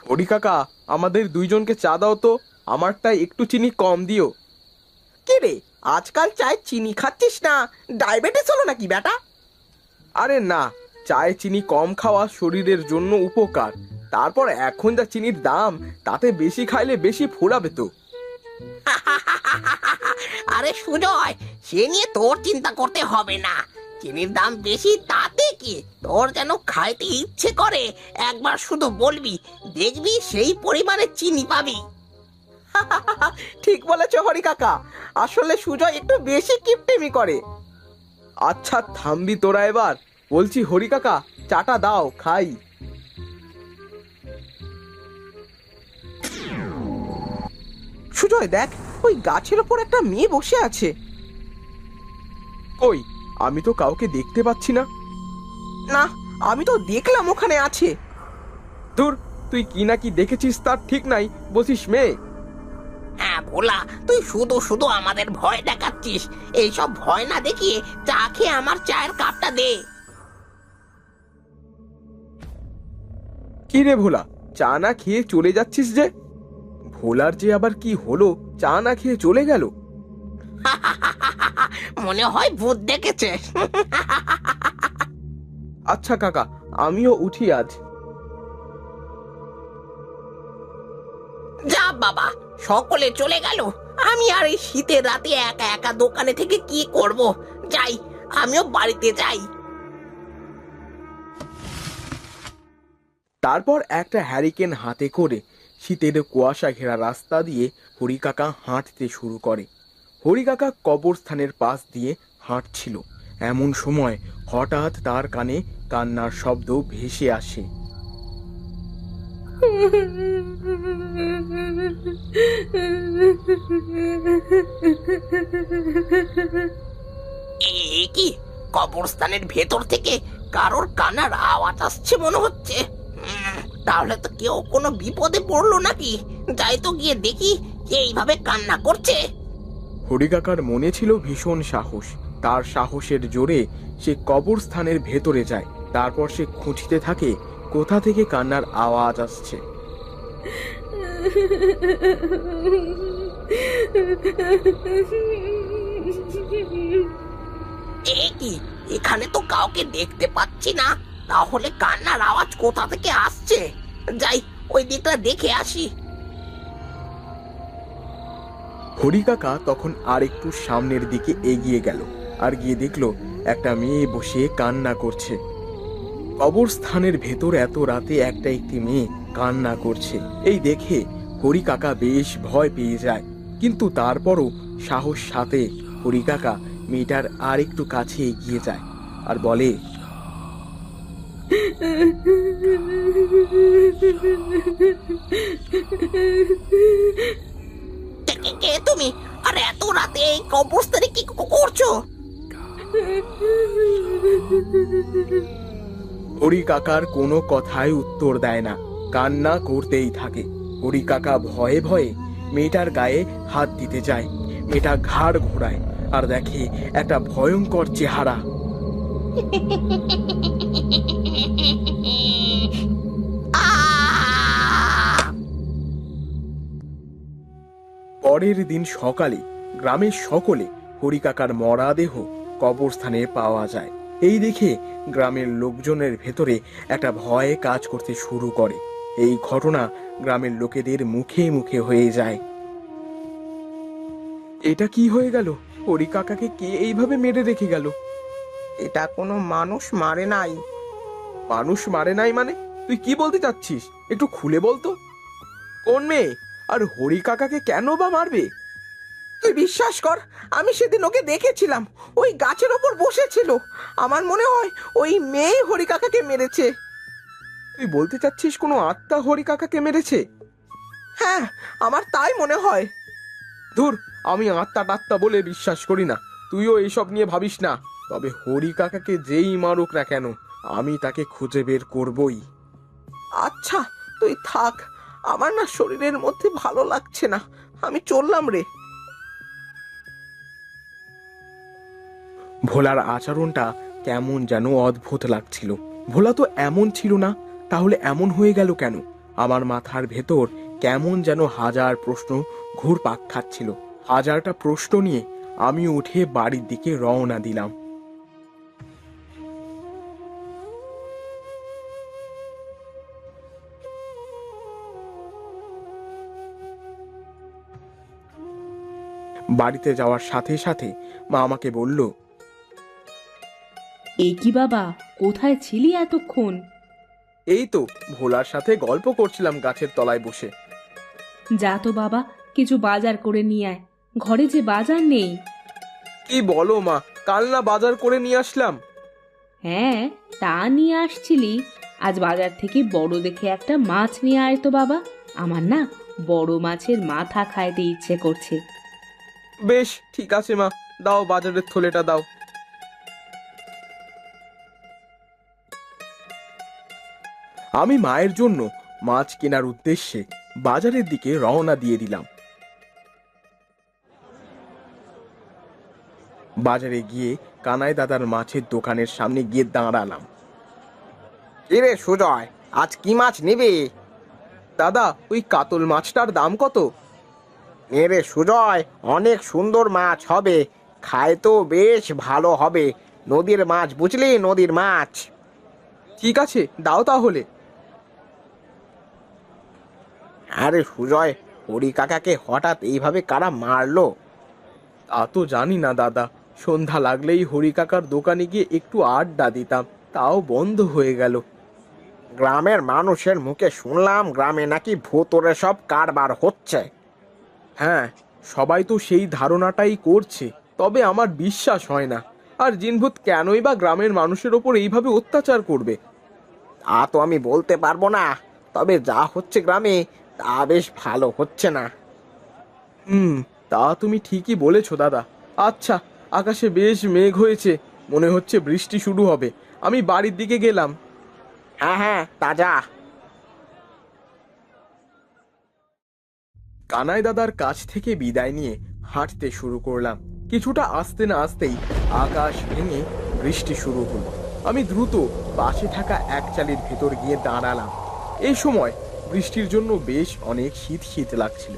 হরি কাকা, আমাদের দুইজনকে চা দাও তো, আমারটায় একটু চিনি কম দিও। কে রে, আজকাল চায় চিনি খাচ্ছিস না? ডায়াবেটিস হলো নাকি বেটা? আরে না, চায়ে চিনি কম খাওয়া শরীরের জন্য উপকার। তারপর এখন যা চিনির দাম, তাতে বেশি খাইলে বেশি ফুরাবে তো। আরে সুজয়, সে নিয়ে তোর চিন্তা করতে হবে না। চিনির দাম বেশি তাতে কি, তোর যেন খাইতে ইচ্ছে করে একবার শুধু বলবি, দেখবি সেই পরিমাণে চিনি পাবি। ঠিক বলেছো হরি কাকা, আসলে সুজয় একটু বেশি কিপটেমি করে। আচ্ছা থামবি তোরা এবার, বলছি হরি কাকা, চাটা দাও খাই। সুজয় দেখ, ওই গাছের ওপর একটা মেয়ে বসে আছে। কই, আমি তো কাউকে দেখতে পাচ্ছি না। না, আমি তো দেখলাম ওখানে আছে। ধুর, তুই কি না কি দেখেছিস তার ঠিক নাই, বলছিস মেয়ে। হ্যাঁ ভোলা, তুই শুধু শুধু আমাদের ভয় দেখাচ্ছিস। এইসব ভয় না দেখিয়ে চা খেয়ে আমার চায়ের কাপটা দে। কি রে ভোলা, চা না খেয়ে চলে যাচ্ছিস যে? ভোলার যে আবার কি হলো, চা না খেয়ে চলে গেল? মনে হয় ভূত দেখেছে। আচ্ছা কাকা, আমিও উঠি আজ। যা বাবা, সকলে চলে গেল। আমি আর এই শীতের রাতে একা একা দোকানে থেকে কি করব? যাই, আমিও বাড়িতে যাই। তারপর একটা হ্যারিকেন হাতে করে শীতের কুয়াশা ঘেরা রাস্তা দিয়ে হরি কাকা হাঁটতে শুরু করে। হরি কাকা কবরস্থানের পাশ দিয়ে হাঁটছিল, এমন সময় হঠাৎ তার কানে কান্নার শব্দ ভেসে আসে। এ কি, কবরস্থানের ভেতর থেকে কারোর কান্নার আওয়াজ আসছে মনে হচ্ছে। তাহলে তো কেউ কোনো বিপদে পড়লো নাকি? যাই তো গিয়ে দেখি কে এইভাবে কান্না করছে। হরি কাকার মনে ছিল ভীষণ সাহস। তার সাহসের জোরে সে কবরস্থানের ভেতরে যায়। তারপর সে খুঁজতে থাকে কোথা থেকে কান্নার আওয়াজ আসছে। এ কি, এখানে তো কাউকে দেখতে পাচ্ছি না। তাহলে কান্নার আওয়াজ কোথা থেকে আসছে? যাই, ওই দিকটা দেখে আসি। হরি কাকা তখন আর একটু সামনের দিকে এগিয়ে গেল, আর গিয়ে দেখলো একটা মেয়ে বসে কান্না করছে। কবরস্থানের ভেতর এত রাতে একটি মেয়ে কান্না করছে, এই দেখে হরি কাকা বেশ ভয় পেয়ে যায়। কিন্তু তারপরও সাহস সাথে হরি কাকা মেয়েটার আর একটু কাছে এগিয়ে যায় আর বলে, কে তুমি? আর এত রাতে এই কবরস্থানে কি করছো? হরি কাকার কোনো কথায় উত্তর দেয় না, কান্না করতেই থাকে। হরি কাকা ভয়ে ভয়ে মেয়েটার গায়ে হাত দিতে যায়। মেয়েটা ঘাড় ঘোরায় আর দেখে একটা ভয়ঙ্কর চেহারা। পরের দিন সকালে গ্রামের সকলে হরি কাকার মরাদেহ কবরস্থানে পাওয়া যায়। এই দেখে গ্রামের লোকজনের ভেতরে একটা ভয় কাজ করতে শুরু করে। এই ঘটনা গ্রামের লোকেদের মুখে মুখে হয়ে যায়। এটা কি হয়ে গেল? হরি কাকাকে কে এইভাবে মেরে রেখে গেল? এটা কোনো মানুষ মারে নাই। মানুষ মারে নাই মানে? তুই কি বলতে চাচ্ছিস, একটু খুলে বলতো। কোন মেয়ে, আর হরি কাকাকে কেন বা মারবে? তুই বিশ্বাস কর, আমি সেদিন ওকে দেখেছিলাম, ওই গাছের ওপর বসেছিল। আমার মনে হয় ওই মেয়ে হরি কাকাকে মেরেছে। তুই বলতে চাচ্ছিস কোনো আত্মা হরি কাকাকে মেরেছে? হ্যাঁ, আমার তাই মনে হয়। ধুর, আমি আত্মা টাত্মা বলে বিশ্বাস করি না। তুইও এইসব নিয়ে ভাবিস না। তবে হরি কাকাকে যেই মারুক না কেন, আমি তাকে খুঁজে বের করবই। আচ্ছা, তুই থাক, আমার না শরীরের মধ্যে ভালো লাগছে না, আমি চললাম রে। ভোলার আচরণটা কেমন যেন অদ্ভুত লাগছিল। ভোলা তো এমন ছিল না, তাহলে এমন হয়ে গেল কেন? আমার মাথার ভেতর কেমন যেন হাজার প্রশ্ন ঘুরপাক খাচ্ছিল। হাজারটা প্রশ্ন নিয়ে আমি উঠে বাড়ির দিকে রওনা দিলাম। বাড়িতে যাওয়ার সাথে সাথে মা আমাকে বলল, এ কি বাবা, কোথায় ছিলি এতক্ষণ? এই তো ভোলার সাথে গল্প করছিলাম গাছের তলায় বসে। যা তো বাবা, কিছু বাজার করে নিয়ে আয়, ঘরে যে বাজার নেই। কি বলো মা, কাল না বাজার করে নিয়ে আসলাম। হ্যাঁ, তা নিয়ে আসছিলি। আজ বাজার থেকে বড় দেখে একটা মাছ নিয়ে আয় তো বাবা, আমার না বড় মাছের মাথা খাইতে ইচ্ছে করছে। বেশ ঠিক আছে মা, দাও বাজারের থলেটা দাও। আমি মায়ের জন্য মাছ কেনার উদ্দেশ্যে বাজারের দিকে রওনা দিয়ে দিলাম। বাজারে গিয়ে কানাই দাদার মাছের দোকানের সামনে গিয়ে দাঁড়ালাম। এরে সুজয়, আজ কি মাছ নিবি? দাদা, ওই কাতল মাছটার দাম কত? এরে সুজয়, অনেক সুন্দর মাছ হবে, খাইতেও বেশ ভালো হবে। নদীর মাছ বুঝলি, নদীর মাছ। ঠিক আছে, দাও তাহলে। আরে সুজয়, হরি কাকাকে হঠাৎ এইভাবে কারা মারলো? তা তো জানি না দাদা, সন্ধ্যা লাগলেই হরি কাকার দোকানে গিয়ে একটু আড্ডা দিতাম, তাও বন্ধ হয়ে গেল। গ্রামের মানুষের মুখে শুনলাম গ্রামে নাকি ভূতরে সব কারবার হচ্ছে। হ্যাঁ, সবাই তো সেই ধারণাটাই করছে, তবে আমার বিশ্বাস হয় না। আর জিনভূত কেনই বা গ্রামের মানুষের ওপর এইভাবে অত্যাচার করবে? তা তো আমি বলতে পারবো না, তবে যা হচ্ছে গ্রামে তা বেশ ভালো হচ্ছে না। তা তুমি ঠিকই বলেছো দাদা। আচ্ছা, আকাশে বেশ মেঘ হয়েছে, মনে হচ্ছে বৃষ্টি শুরু হবে। আমি বাড়ির দিকে গেলাম। হ্যাঁ হ্যাঁ, তা যা। কানাই দাদার কাছ থেকে বিদায় নিয়ে হাঁটতে শুরু করলাম। কিছুটা আসতে না আসতেই আকাশ ভেঙে বৃষ্টি শুরু হলো। আমি দ্রুত পাশে থাকা এক চালির ভেতর গিয়ে দাঁড়ালাম। এই সময় বৃষ্টির জন্য বেশ অনেক শীত শীত লাগছিল।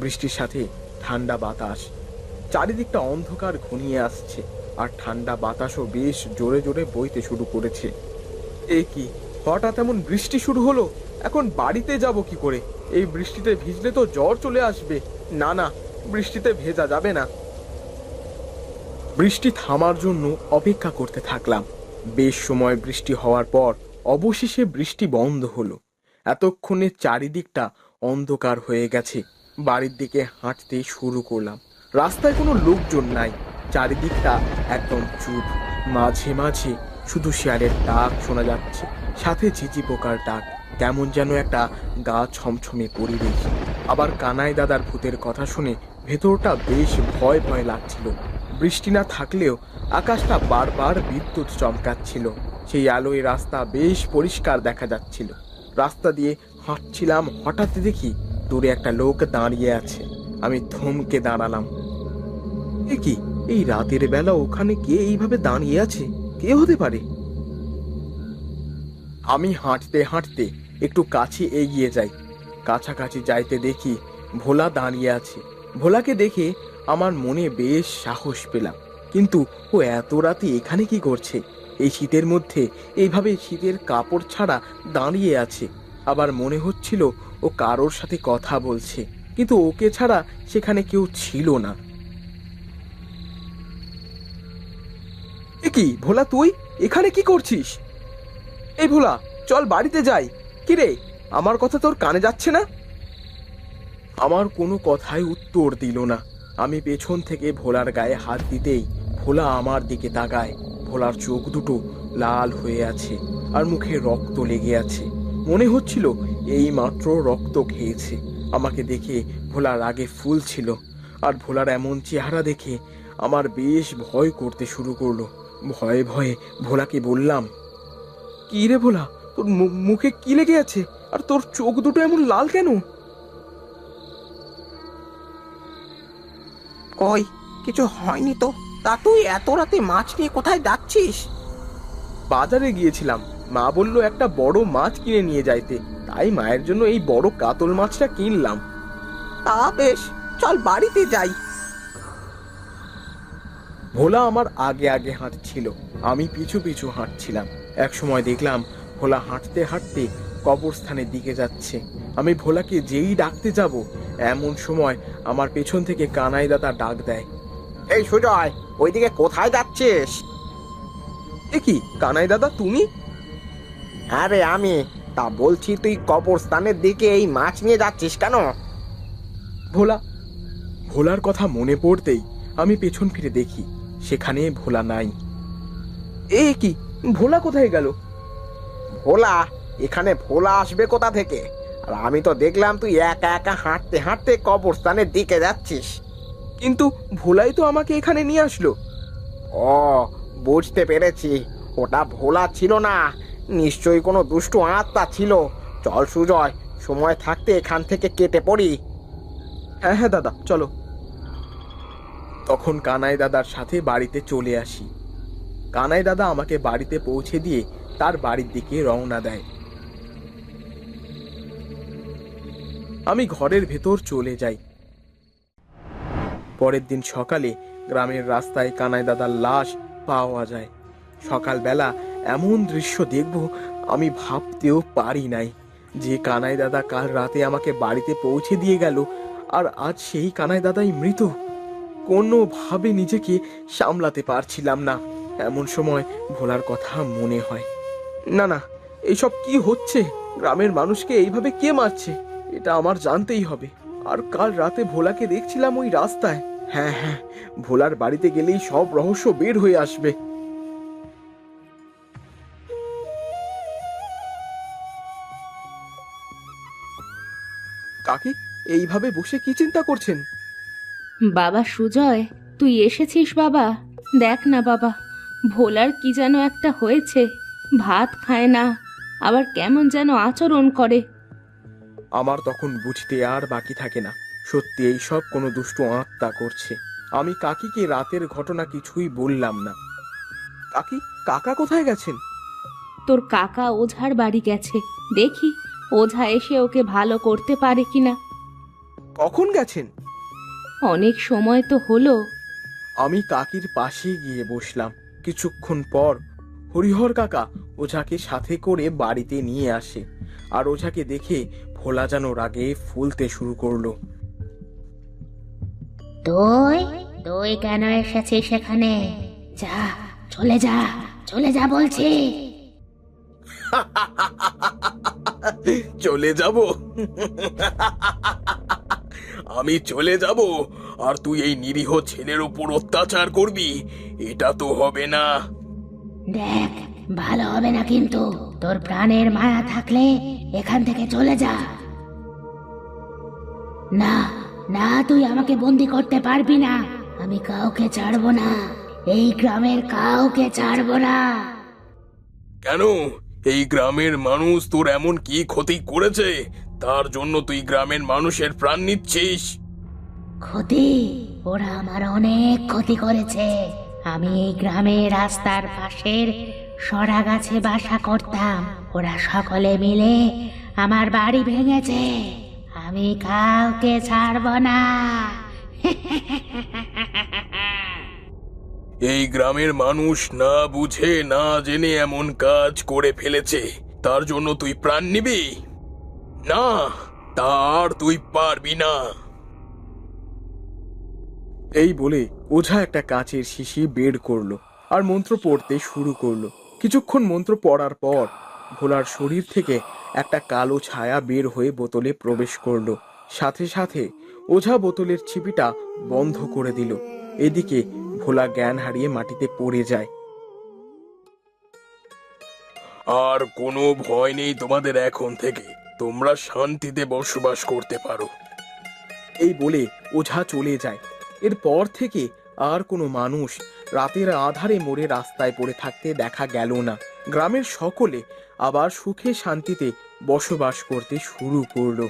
বৃষ্টির সাথে ঠান্ডা বাতাস, চারিদিকটা অন্ধকার ঘনিয়ে আসছে, আর ঠান্ডা বাতাসও বেশ জোরে জোরে বইতে শুরু করেছে। এ কি, হঠাৎ এমন বৃষ্টি শুরু হলো? এখন বাড়িতে যাব কি করে? এই বৃষ্টিতে ভিজলে তো জ্বর চলে আসবে। না না, বৃষ্টিতে ভেজা যাবে না। বৃষ্টি থামার জন্য অপেক্ষা করতে থাকলাম। বেশ সময় বৃষ্টি হওয়ার পর অবশেষে বৃষ্টি বন্ধ হলো। এতক্ষণে চারিদিকটা অন্ধকার হয়ে গেছে। বাড়ির দিকে হাঁটতে শুরু করলাম। রাস্তায় কোনো লোকজন নাই, চারিদিকটা একদম চুপ। মাঝে মাঝে শুধু শিয়ালের ডাক শোনা যাচ্ছে, সাথে ঝিঝি পোকার ডাক। কেমন যেন একটা গা ছমছমে পরিবেশ। আবার কানাই দাদার ভূতের কথা শুনে ভেতরটা বেশ ভয় ভয় লাগছিল। বৃষ্টি না থাকলেও আকাশটা বারবার বিদ্যুৎ চমকাচ্ছিল। সেই আলোয় রাস্তা বেশ পরিষ্কার দেখা যাচ্ছিল। রাস্তা দিয়ে হাঁটছিলাম, হঠাৎ দেখি দূরে একটা লোক দাঁড়িয়ে আছে। আমি থমকে দাঁড়ালাম। এ কি, এই রাতের বেলা ওখানে কে এইভাবে দাঁড়িয়ে আছে? কে হতে পারে? আমি হাঁটতে হাঁটতে একটু কাছে এগিয়ে যাই। কাছাকাছি যাইতে দেখি ভোলা দাঁড়িয়ে আছে। ভোলাকে দেখে আমার মনে বেশ সাহস পেলাম। কিন্তু ও এত রাতে এখানে কি করছে? এই শীতের মধ্যে এইভাবে শীতের কাপড় ছাড়া দাঁড়িয়ে আছে। আবার মনে হচ্ছিল ও কারোর সাথে কথা বলছে, কিন্তু ওকে ছাড়া সেখানে কেউ ছিল না। এ কি ভোলা, তুই এখানে কি করছিস? এই ভোলা, চল বাড়িতে যাই। কিরে, আমার কথা তোর কানে যাচ্ছে না? আমার কোনো কথাই উত্তর দিল না। আমি পেছন থেকে ভোলার গায়ে হাত দিতেই ভোলা আমার দিকে তাকায়। ভোলার চোখ দুটো লাল হয়ে আছে, আর মুখে রক্ত লেগে আছে। মনে হচ্ছিল এই মাত্র রক্ত খেয়েছে। আমাকে দেখে ভোলা রাগে ফুলছিল, আর ভোলার এমন চেহারা দেখে আমার বেশ ভয় করতে শুরু করলো। ভয়ে ভয়ে ভোলাকে বললাম, কি রে ভোলা, তোর মুখে কি লেগে আছে? আর তোর চোখ দুটো এমন লাল কেন? কই, কিছু হয়নি তো। তা তুই এত রাতে মাছ নিয়ে কোথায় যাচ্ছিস? বাজারে গিয়েছিলাম, মা বলল একটা বড় মাছ কিনে নিয়ে যাইতে, তাই মায়ের জন্য এই বড় কাতল মাছটা কিনলাম। তা বেশ, চল বাড়িতে যাই। ভোলা আমার আগে আগে হাঁটছিল, আমি পিছু পিছু হাঁটছিলাম। এক সময় দেখলাম ভোলা হাঁটতে হাঁটতে কবরস্থানের দিকে যাচ্ছে। আমি ভোলাকে যেই ডাকতে যাব, এমন সময় আমার পেছন থেকে কানাই দাদা ডাক দেয়। এই সুজয়, ওইদিকে কোথায় যাচ্ছিস? এ কি কানাই দাদা, তুমি? আরে আমি, তা বলছি তুই কবরস্থানের দিকে এই মাছ নিয়ে যাচ্ছিস কেন? ভোলা। ভোলার কথা মনে পড়তেই আমি পেছন ফিরে দেখি সেখানে ভোলা নাই। এ কি, ভোলা কোথায় গেল? ভোলা? এখানে ভোলা আসবে কোথা থেকে? আর আমি তো দেখলাম তুই একা একা হাঁটতে হাঁটতে কবরস্থানের দিকে যাচ্ছিস। কিন্তু ভোলাই তো আমাকে এখানে নিয়ে আসলো। ও, বুঝতে পেরেছি, ওটা ভোলা ছিল না, নিশ্চয়ই কোনো দুষ্টু আত্মা ছিল। চল সুজয়, সময় থাকতে এখান থেকে কেটে পড়ি। হ্যাঁ হ্যাঁ দাদা, চলো। তখন কানাই দাদার সাথে বাড়িতে চলে আসি। কানাই দাদা আমাকে বাড়িতে পৌঁছে দিয়ে তার বাড়ির দিকে রওনা দেয়। আমি ঘরের ভেতর চলে যাই। পরের দিন সকালে গ্রামের রাস্তায় কানাই দাদার লাশ পাওয়া যায়। সকালবেলা এমন দৃশ্য দেখব আমি ভাবতেও পারি নাই, যে কানাই দাদা কাল রাতে আমাকে বাড়িতে পৌঁছে দিয়ে গেল, আর আজ সেই কানাই দাদাই মৃত। কোনোভাবে নিজেকে সামলাতে পারছিলাম না। এমন সময় ভোলার কথা মনে হয়। না না, এইসব কি হচ্ছে? গ্রামের মানুষকে এইভাবে কে মারছে? এটা আমার জানতেই হবে। আর কাল রাতে ভোলাকে দেখছিলাম ওই রাস্তায়। হ্যাঁ হ্যাঁ, ভোলার বাড়িতে গেলেই সব রহস্য বের হয়ে আসবে। কাকি, এইভাবে বসে কি চিন্তা করছেন? বাবা সুজয়, তুই এসেছিস বাবা? দেখ না বাবা, ভোলার কি যেন একটা হয়েছে। ভাত খায় না, আবার কেমন যেন আচরণ করে। আমার তখন বুঝতে আর বাকি থাকে না, সত্যি এই সব কোনো দুষ্টু আত্মা করছে। আমি কাকিকে রাতের ঘটনা কিছুই বললাম না। কাকি, কাকা কোথায় গেছেন? তোর কাকা ওঝার বাড়ি গেছে, দেখি ওঝা এসে ওকে ভালো করতে পারে কিনা। কখন গেছেন? অনেক সময় তো হলো। আমি কাকির পাশে গিয়ে বসলাম। কিছুক্ষণ পর হরিহর কাকা ওঝাকে সাথে করে বাড়িতে নিয়ে আসে। আর ওঝাকে দেখে ভোলা যেন রাগে ফুলতে শুরু করলো। তুই তুই কেন এসেছিস সেখানে? যা, চলে যা, চলে যা বলছি। চলে যাব? আমি চলে যাব আর তুই এই নিরীহ ছেলের উপর অত্যাচার করবি? এটা তো হবে না। দেখ, ভালো হবে না কিন্তু। তোর প্রাণের মায়া থাকলে এখান থেকে চলে যা। না না, তুই আমাকে বন্দি করতে পারবি না। আমি কাউকে ছাড়বো না, এই গ্রামের কাউকে ছাড়বো না। কেন? এই গ্রামের মানুষ তোর এমন কি ক্ষতি করেছে তার জন্য তুই গ্রামের মানুষের প্রাণ নিচ্ছিস? ক্ষতি? ওরা আমার অনেক ক্ষতি করেছে। আমি এই গ্রামের রাস্তার পাশের সরা গাছে বাসা করতাম, ওরা সকলে মিলে আমার বাড়ি ভেঙেছে। আমি কাউকে ছাড়ব না। এই গ্রামের মানুষ না বুঝে না জেনে এমন কাজ করে ফেলেছে, তার জন্য তুই প্রাণ নিবি না? তার তুই পারবি না। এই বলে ওঝা একটা কাচের শিশি বের করলো আর মন্ত্র পড়তে শুরু করলো। কিছুক্ষণ মন্ত্র পড়ার পর ভোলার শরীর থেকে একটা কালো ছায়া বের হয়ে বোতলে প্রবেশ করলো। সাথে সাথে ওঝা বোতলের ছিপিটা বন্ধ করে দিল। এদিকে ভোলা জ্ঞান হারিয়ে মাটিতে পড়ে যায়। আর কোনো ভয় নেই তোমাদের এখন থেকে, তোমরা শান্তিতে বসবাস করতে পারো। এই বলে ওঝা চলে যায়। এরপর থেকে আর কোনো মানুষ রাতের আধারে মরে রাস্তায় পড়ে থাকতে দেখা গেল না। গ্রামের সকলে আবার সুখে শান্তিতে বসবাস করতে শুরু করলো।